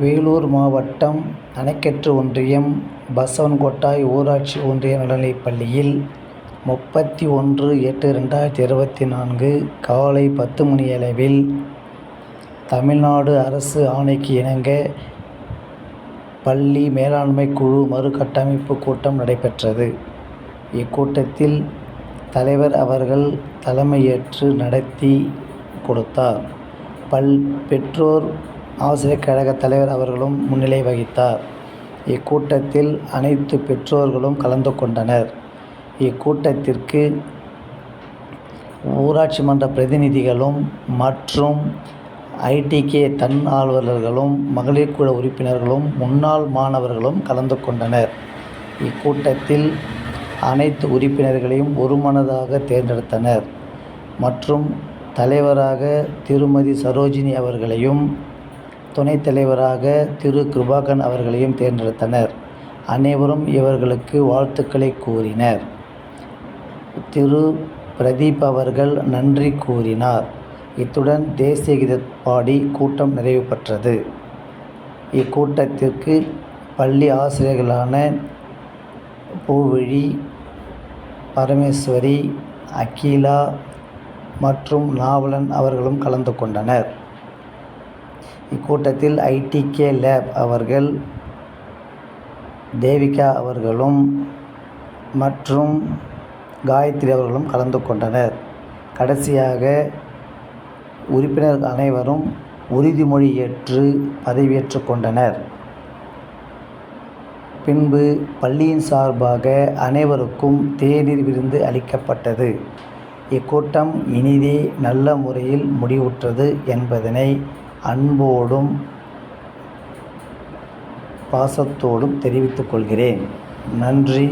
வேலூர் மாவட்டம் அணைக்கட்டு ஒன்றியம் பசவன்கோட்டாய் ஊராட்சி ஒன்றிய நடுநிலைப்பள்ளியில் 31/8/2024 காலை 10 மணியளவில் தமிழ்நாடு அரசு ஆணைக்கு இணங்க பள்ளி மேலாண்மை குழு மறுகட்டமைப்பு கூட்டம் நடைபெற்றது. இக்கூட்டத்தில் தலைவர் அவர்கள் தலைமையேற்று நடத்தி கொடுத்தார். பெற்றோர் ஆசிரியர் கழக தலைவர் அவர்களும் முன்னிலை வகித்தார். இக்கூட்டத்தில் அனைத்து பெற்றோர்களும் கலந்து கொண்டனர். இக்கூட்டத்திற்கு ஊராட்சி மன்ற பிரதிநிதிகளும் மற்றும் ITK தன்னார்வலர்களும் மகளிர் குழு உறுப்பினர்களும் முன்னாள் மாணவர்களும் கலந்து கொண்டனர். இக்கூட்டத்தில் அனைத்து உறுப்பினர்களையும் ஒருமனதாக தேர்ந்தெடுத்தனர் மற்றும் தலைவராக திருமதி சரோஜினி அவர்களையும் துணைத் தலைவராக திரு கிருபாகரன் அவர்களையும் தேர்ந்தெடுத்தனர். அனைவரும் இவர்களுக்கு வாழ்த்துக்களை கூறினர். திரு பிரதீப் அவர்கள் நன்றி கூறினார். இத்துடன் தேசிய கீதம் பாடி கூட்டம் நிறைவு பெற்றது. இக்கூட்டத்திற்கு பள்ளி ஆசிரியர்களான பூவிழி, பரமேஸ்வரி, அகிலா மற்றும் நாவலன் அவர்களும் கலந்து கொண்டனர். இக்கூட்டத்தில் ITK லேப் அவர்கள் தேவிகா அவர்களும் மற்றும் காயத்ரி அவர்களும் கலந்து கொண்டனர். கடைசியாக உறுப்பினர்கள் அனைவரும் உறுதிமொழி ஏற்று பதவியேற்றுக் கொண்டனர். பின்பு பள்ளியின் சார்பாக அனைவருக்கும் தேநீர் விருந்து அளிக்கப்பட்டது. இக்கூட்டம் இனிதே நல்ல முறையில் முடிவுற்றது என்பதனை அன்போடும் பாசத்தோடும் தெரிவித்துக் கொள்கிறேன். நன்றி.